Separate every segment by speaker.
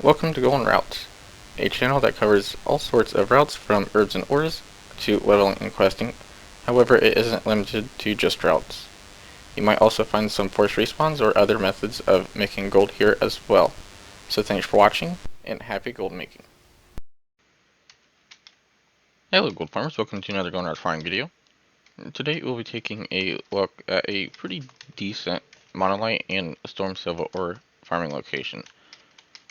Speaker 1: Welcome to Golden Routes, a channel that covers all sorts of routes from herbs and ores to leveling and questing. However, it isn't limited to just routes. You might also find some forced respawns or other methods of making gold here as well. So thanks for watching, and happy gold making. Hello gold farmers, welcome to another Golden Routes farming video. Today we'll be taking a look at a pretty decent Monelite and storm silver ore farming location.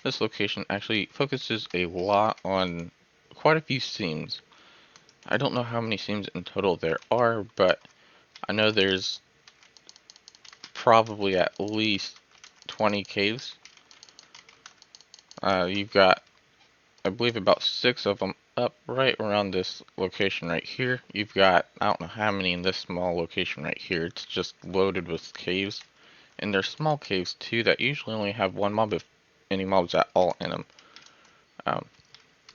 Speaker 1: This location actually focuses a lot on quite a few seams. I don't know how many seams in total there are, but I know there's probably at least 20 caves. You've got, I believe, about 6 of them up right around this location right here. You've got, I don't know how many in this small location right here. It's just loaded with caves. And they're small caves too that usually only have one mob, if any mobs at all, in them.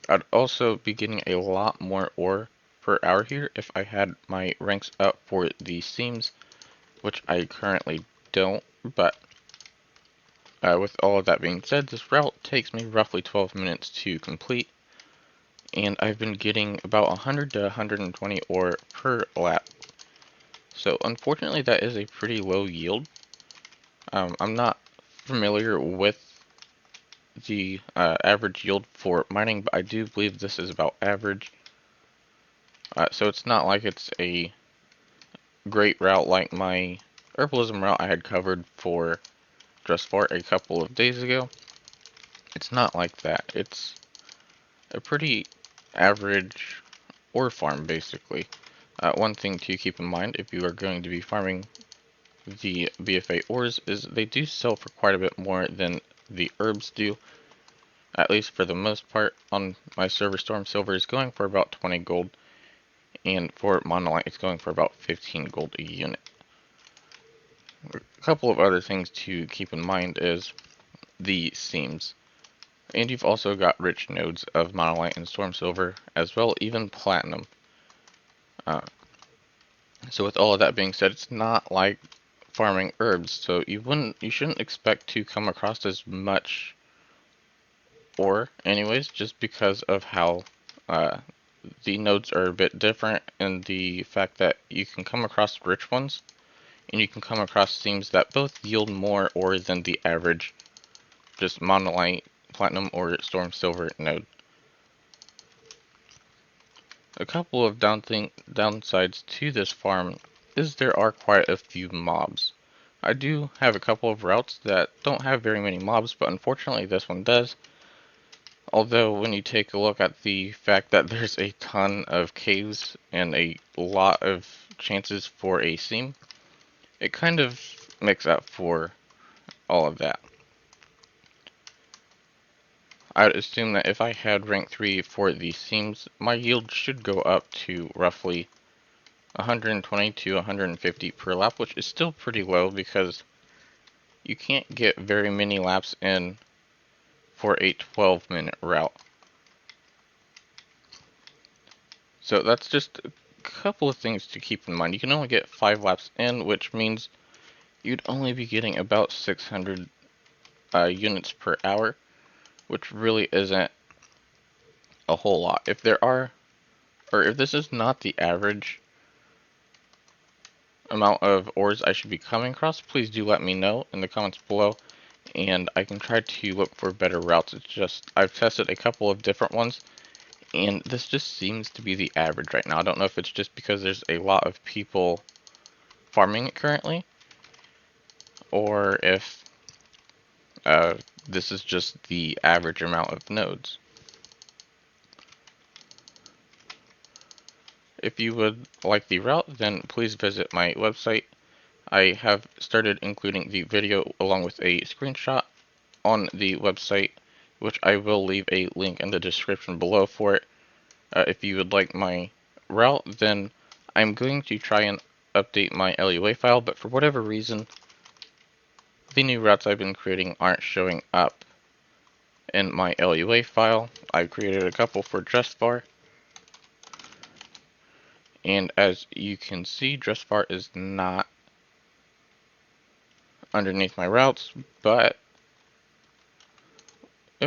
Speaker 1: I'd also be getting a lot more ore per hour here if I had my ranks up for the seams, which I currently don't, but with all of that being said, this route takes me roughly 12 minutes to complete, and I've been getting about 100 to 120 ore per lap. So unfortunately that is a pretty low yield. I'm not familiar with the average yield for mining, but I do believe this is about average. So it's not like it's a great route like my herbalism route I had covered for Dressfart a couple of days ago. It's not like that. It's a pretty average ore farm, basically. One thing to keep in mind if you are going to be farming the BFA ores is they do sell for quite a bit more than the herbs do. At least for the most part. On my server, Storm Silver is going for about 20 gold, and for Monolite it's going for about 15 gold a unit. A couple of other things to keep in mind is the seams. And you've also got rich nodes of Monolite and Storm Silver, as well even Platinum. So with all of that being said, it's not like farming herbs, so you shouldn't expect to come across as much ore anyways, just because of how the nodes are a bit different, and the fact that you can come across rich ones, and you can come across seams that both yield more ore than the average just Monolite, Platinum, or Storm Silver node. A couple of downsides to this farm is there are quite a few mobs. I do have a couple of routes that don't have very many mobs, but unfortunately this one does. Although when you take a look at the fact that there's a ton of caves and a lot of chances for a seam, it kind of makes up for all of that. I'd assume that if I had rank 3 for the seams, my yield should go up to roughly 120 to 150 per lap, which is still pretty low because you can't get very many laps in for a 12-minute route. So that's just a couple of things to keep in mind. You can only get 5 laps in, which means you'd only be getting about 600 units per hour, which really isn't a whole lot. If there are, or if this is not the average amount of ores I should be coming across, please do let me know in the comments below, and I can try to look for better routes. It's just, I've tested a couple of different ones, and this just seems to be the average right now. I don't know if it's just because there's a lot of people farming it currently, or if this is just the average amount of nodes. If you would like the route, then please visit my website. I have started including the video along with a screenshot on the website, which I will leave a link in the description below for it. If you would like my route, then I'm going to try and update my LUA file, but for whatever reason, the new routes I've been creating aren't showing up in my LUA file. I created a couple for Dressfart, and as you can see, Dressfart is not underneath my routes, but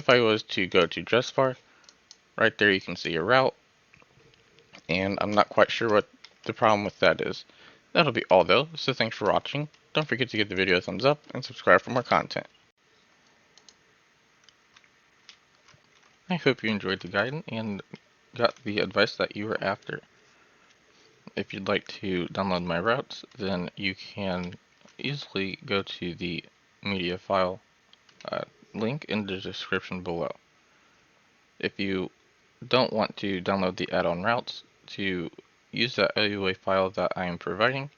Speaker 1: if I was to go to dress bar, right there you can see a route, and I'm not quite sure what the problem with that is. That'll be all though, so thanks for watching. Don't forget to give the video a thumbs up and subscribe for more content. I hope you enjoyed the guide and got the advice that you were after. If you'd like to download my routes, then you can easily go to the media file link in the description below. If you don't want to download the add-on routes to use that LUA file that I am providing,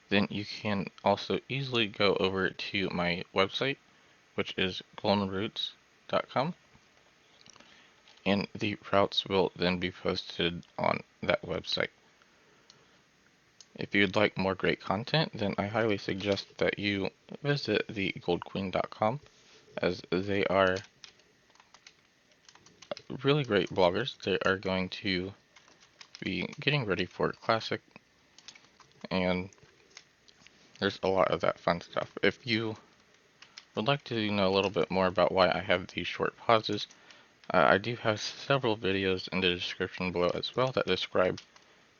Speaker 1: then you can also easily go over to my website, which is goldenroots.com, and the routes will then be posted on that website. If you'd like more great content, then I highly suggest that you visit the goldqueen.com, as they are really great bloggers. They are going to be getting ready for Classic, and there's a lot of that fun stuff. If you would like to know a little bit more about why I have these short pauses, I do have several videos in the description below as well that describe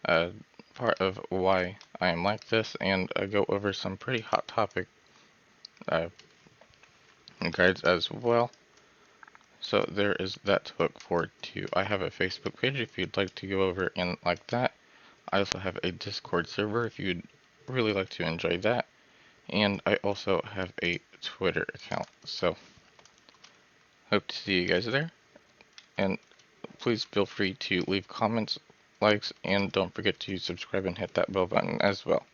Speaker 1: part of why I am like this, and go over some pretty hot topic guides as well. So there is that to look forward to. I have a Facebook page if you'd like to go over and like that. I also have a Discord server if you'd really like to enjoy that. And I also have a Twitter account. So hope to see you guys there. And please feel free to leave comments, likes, and don't forget to subscribe and hit that bell button as well.